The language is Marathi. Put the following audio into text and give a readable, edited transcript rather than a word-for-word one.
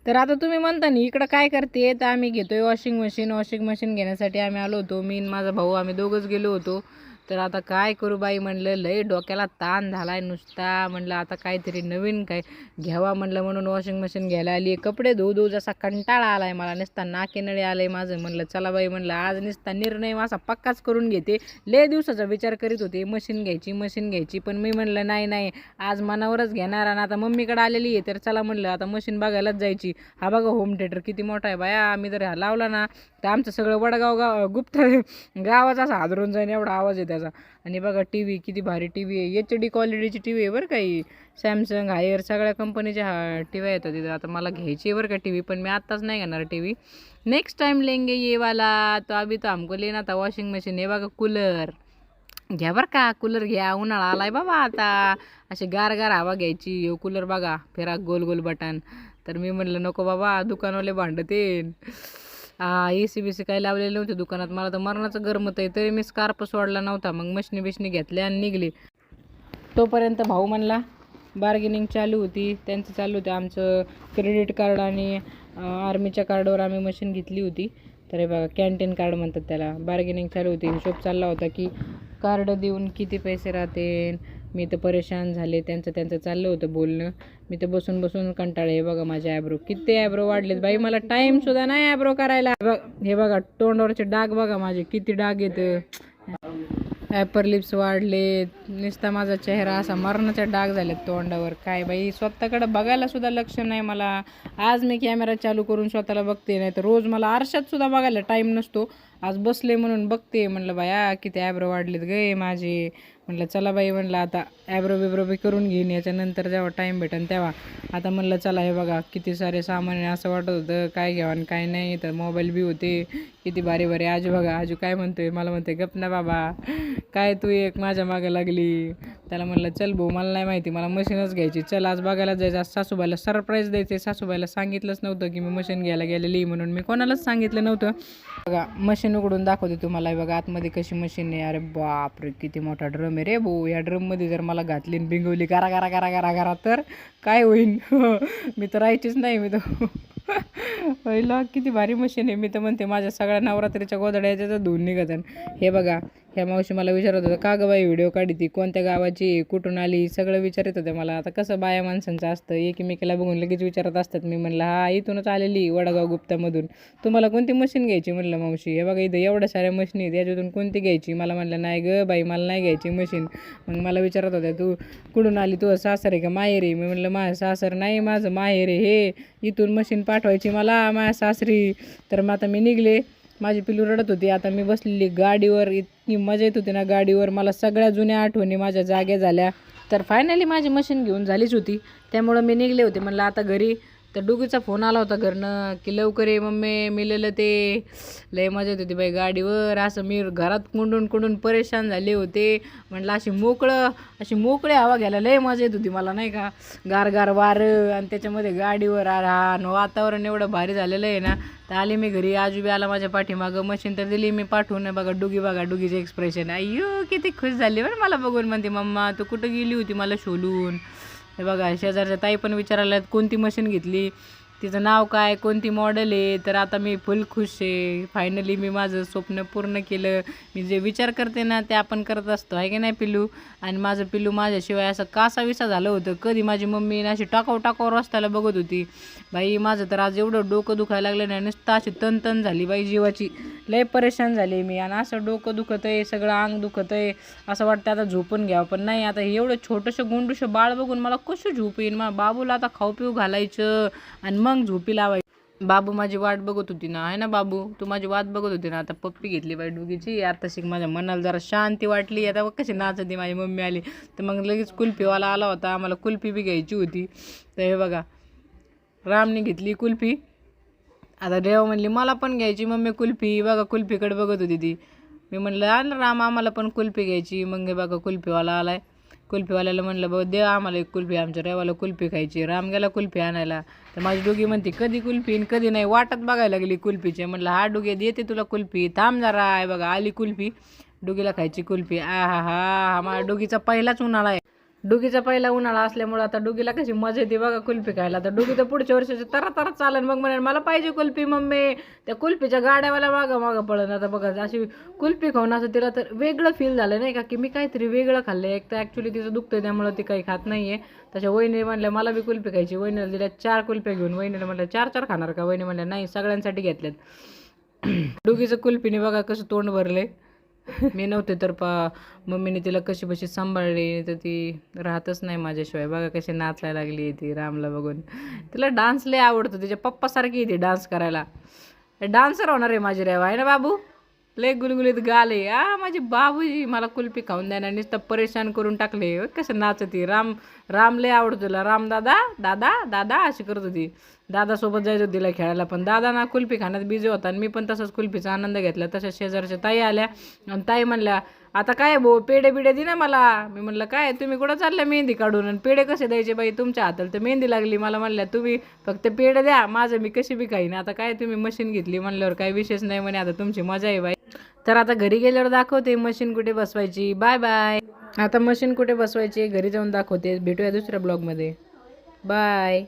तर आता तुम्ही म्हणता ना इकडं काय करते, तर आम्ही घेतोय वॉशिंग मशीन घेण्यासाठी आम्ही आलो होतो. मी आणि माझा भाऊ आम्ही दोघंच गेलो होतो. तर आता काय करू बाई, म्हणलं लय डोक्याला ताण झालाय नुसता. म्हणलं आता काहीतरी नवीन काय घ्यावा म्हणलं, म्हणून वॉशिंग मशीन घ्यायला आली. कपडे धुऊ धुऊ जसा कंटाळा आलाय मला, नुसता नाकेनळे आलंय माझं. म्हणलं चला बाई, म्हणलं आज नुसता निर्णय माझा पक्काच करून घेते. लय दिवसाचा विचार करीत होते मशीन घ्यायची, पण मी म्हणलं नाही नाही, आज मनावरच घेणार. आणि आता मम्मीकडे आलेली आहे, तर चला म्हणलं आता मशीन बघायलाच जायची. हा बघा होम थिएटर किती मोठा आहे बाया. आम्ही जर हा लावला ना तर आमचं सगळं वडगाव गुप्त गावाचा असा हादरून जाईन एवढा आवाज आहे त्याचा. आणि बघा टी व्ही किती भारी टी व्ही आहे, HD क्वालिटीची टी व्ही आहे बरं काही. सॅमसंग हायर सगळ्या कंपनीच्या टी व्ही येतात तिथं. आता मला घ्यायची आहे बरं का टी व्ही, पण मी आत्ताच नाही घेणार टी व्ही, नेक्स्ट टाइम लेंगे ये वाला. तो अभी तो हमको लेना था वॉशिंग मशीन. हे बघा कूलर घ्या बरं का, कूलर घ्या, उन्हाळा आलाय बाबा आता, अशी गार गार हवा घ्यायची. कूलर बघा फिरा गोल गोल बटन. तर मी म्हणलं नको बाबा, दुकानवाले भांडतेन. AC बीसी काही लावलेले नव्हते दुकानात, मला तर मरणाचं गरमत आहे, तरी मी स्कार्प सोडला नव्हता. मग मशनी बिशनी घेतल्या आणि निघली. तोपर्यंत भाऊ म्हणला बार्गेनिंग चालू होती, त्यांचं चालू होतं. आमचं क्रेडिट कार्ड आणि आर्मीच्या कार्डवर आम्ही मशीन घेतली होती. तर हे बघा कॅन्टीन कार्ड म्हणतात त्याला. बार्गेनिंग चालू होती, हिशोब चालला होता की कार्ड देऊन किती पैसे राहते. मी तर परेशान झाले, त्यांचं चाललं होतं बोलणं. मी तर बसून बसून कंटाळे. हे बघा माझे ॲब्रो किती ॲब्रो वाढलेत बाई, मला टाईमसुद्धा नाही ॲब्रो करायला. हे बघा तोंडावरचे डाग बघा माझे किती डाग येतं. ॲपर लिप्स वाढले, नुसता माझा चेहरा असा मरणाचा डाग झालेत तोंडावर. काय बाई, स्वतःकडे बघायला सुद्धा लक्ष नाही मला. आज मी कॅमेरा चालू करून स्वतःला बघते, नाही तर रोज मला आरशात सुद्धा बघायला टाईम नसतो. आज बसले म्हणून बघते. म्हणलं बाया किती ॲब्रो वाढलेत गे माझे. म्हणलं चला बाई, म्हणलं आता ॲब्रो बिब्रो बी करून घेईन याच्यानंतर जेव्हा टाईम भेटेन तेव्हा. आता म्हणलं चला, हे बघा किती सारे सामान आहे. असं वाटत होतं काय घ्यावं आणि काय नाही. तर मोबाईल बी होते किती भारी भारी. आजू बघा, आजू काय म्हणतोय, मला म्हणतोय गप ना बाबा, काय तू एक माझ्या मागं लागली. त्याला म्हणलं चल भाऊ, मला नाही माहिती, मला मशीनच घ्यायची, चल आज बघायला जायचं. आज सासूबाईला सरप्राईज द्यायचे. सासूबाईला सांगितलंच नव्हतं की मी मशीन घ्यायला गेलेली, म्हणून मी कोणालाच सांगितलं नव्हतं. बघा मशीन उघडून दाखवते तुम्हाला. बघा आतमध्ये कशी मशीन आहे. अरे बापरे किती मोठा ड्रम आहे रे भाऊ. या ड्रममध्ये जर मला घातली आणि बिंगवली गारा गारा गारा गारा गारा तर काय होईन. मी तर राहायचीच नाही. मी तर पहिला किती भारी मशीन आहे. मी तर म्हणते माझ्या सगळ्या नवरात्रीच्या गोधड्या त्याचं धुवून निघतं. हे बघा ह्या मावशी मला विचारत होतं का गं बाई व्हिडिओ काढी ती, कोणत्या गावाची, कुठून आली, सगळं विचारत होते मला. आता कसं बाया माणसांचं असतं, एकमेकीला बघून लगेच विचारत असतात. मी म्हणलं हा इथूनच आलेली वडगाव गुप्तामधून. तुम्हाला कोणती मशीन घ्यायची म्हणलं मावशी. हे बघा इथं एवढ्या साऱ्या मशीनी आहेत, याच्यातून कोणती घ्यायची. मला म्हणलं नाही ग बाई, मला नाही घ्यायची मशीन. मग मला विचारत होत्या तू कुठून आली, तू सासर आहे का माहेर आहे. मी म्हणलं माझं सासर नाही, माझं माहेर आहे हे. इथून मशीन पाठवायची मला माझ्या सासरी. तर मग आता मी निघले. माझी पिलू रडत होती. आता मी बसलेली गाडीवर, इतकी मजा येत होती ना गाडीवर. मला सगळ्या जुन्या आठवणी माझ्या जाग्या झाल्या. तर फायनली माझी मशीन घेऊन झालीच होती, त्यामुळं मी निघले होते. म्हणलं आता घरी. तर डुगीचा फोन आला होता घरनं की लवकर ये मम्मी मिळालं ते. लय मजा येत होती बाई गाडीवर. असं मी घरात कुंडून परेशान झाले होते. म्हटलं अशी मोकळी हवा घ्यायला लय मजा येत होती मला, नाही का. गार गार वारं आणि त्याच्यामध्ये गाडीवर वातावरण एवढं भारी झालेलं आहे ना. तर आले मी घरी. आजूबी आला माझ्या पाठीमागं. मशीन तर दिली मी पाठवून. बघा डुगीचे एक्सप्रेशन. अय्यो किती खुश झाली बरं मला बघून. म्हणते मम्मा तू कुठं गेली होती मला शोधून. हे बघा शेजारच्या ताई पण विचारायला कोणती मशीन घेतली, तिचं नाव काय, कोणती मॉडेल आहे. तर आता मी फुल खुश आहे. फायनली मी माझं स्वप्न पूर्ण केलं. मी जे विचार करते ना ते आपण करत असतो, आहे की नाही पिल्लू. आणि माझं पिल्लू माझ्याशिवाय असं कासाविसा झालं होतं. कधी माझी मम्मी अशी टाकाव रस्त्याला बघत होती. बाई माझं तर आज एवढं डोकं दुखायला लागलं ना, नुसतं अशी तन झाली बाई जीवाची. लय परेशान झाली मी. आणि असं डोकं दुखत आहे, सगळं अंग दुखत आहे. असं वाटतं आता झोपून घ्यावं, पण नाही. आता एवढं छोटंसं गोंडूशं बाळ बघून मला कसं झोप येईल. मग बाबूला आता खाऊ पिऊ घालायचं आणि मग झोपी लावायची. बाबू माझी वाट बघत होती ना, आहे ना बाबू, तू माझी वाट बघत होती ना. आता पप्पी घेतली बाई डुगीची. आता शिक माझ्या मनाला जरा शांती वाटली. आता कशी नाचती माझी मम्मी आली. तर मग लगेच कुल्फीवाला आला होता. आम्हाला कुल्फी बी घ्यायची होती. तर हे बघा रामने घेतली कुल्फी. आता देवा म्हणली मला पण घ्यायची मम्मी कुल्फी. बघा कुल्फीकडे बघत होती ती. मी म्हणलं आलं राम आम्हाला पण कुल्फी घ्यायची. मग हे बघा कुल्फीवाला आलाय. कुल्फीवाल्याला म्हणलं बघ दे आम्हाला एक कुल्फी, आमच्या रेवाला कुल्फी खायची. राम गेला कुल्फी आणायला. तर माझी डुगी म्हणते कधी कुल्फी कधी नाही, वाटत बघायला लागली कुल्फीचे. म्हणलं हा डुगे देते तुला कुल्फी, थांब जरा. आहे बघा आली कुल्फी. डुगीला खायची कुल्फी. हा माझ्या डुगीचा पहिलाच उन्हाळा आहे. डुगीचा पहिला उन्हाळा असल्यामुळे आता डुगीला कशी मजा येते बघा कुल्फी खायला. तर डुगी तर पुढच्या वर्षाची तरा चालन मग म्हणे मला पाहिजे कुल्फी मम्मी. त्या कुल्फीच्या गाड्यावाला मागं पळण. आता बघा अशी कुल्फी खाऊन असं तिला तर वेगळं फील झालं नाही का की मी काहीतरी वेगळं खाल्लं. एक तर ॲक्च्युली तिचं दुखतं त्यामुळे ती काही खात नाही आहे. तशा वहिनी म्हणल्या मला बी कुल्फी खायची. वहिनीला दिल्या 4 कुल्फ्या घेऊन. वहिनीला म्हणलं 4 खाणार का? वहिनी म्हणल्या नाही सगळ्यांसाठी घेतल्यात. डुगीचं कुल्फीने बघा कसं तोंड भरले. मी नव्हते तर मम्मीने तिला कशी बशी सांभाळली तर ती राहतच नाही माझ्याशिवाय. बघा कशी नाचायला लागली ती रामला बघून. तिला डान्स लय आवडतो. तिच्या पप्पासारखी येते डान्स करायला. डान्सर होणार आहे माझी रेवा आहे ना बाबू. लय गुलगुलीत गाले माझी बाबूजी मला कुल्फी खाऊन द्यायला नुसतं परेशान करून टाकले. कसं नाचती. राम लय आवडतो तिला. राम दादा दादा दादा अशी करत होती. दादासोबत जायचं तिला खेळायला पण दादा ना कुल्फी खाण्यात बिझी होता आणि मी पण तसंच कुल्फीचा आनंद घेतला. तशाच शेजारच्या ताई आल्या आणि ताई म्हणल्या आता काय भाऊ पेढे बिडे दे ना मला. मी म्हणलं काय तुम्ही कुठं चालल्या मेहंदी काढून आणि पेढे कसे द्यायचे बाई तुमच्या हाताला तर मेहंदी लागली. मला म्हणल्या तुम्ही फक्त पेढे द्या माझं मी कशी बी खाईन. आता काय तुम्ही मशीन घेतली म्हणल्यावर काही विशेष नाही म्हणे आता तुमची मजा आहे बाई. तर आता घरी गेल्यावर दाखवते मशीन कुठे बसवायची. Bye bye. आता मशीन कुठे बसवायची घरी जाऊन दाखवते. भेटूया दुसऱ्या ब्लॉगमध्ये. बाय.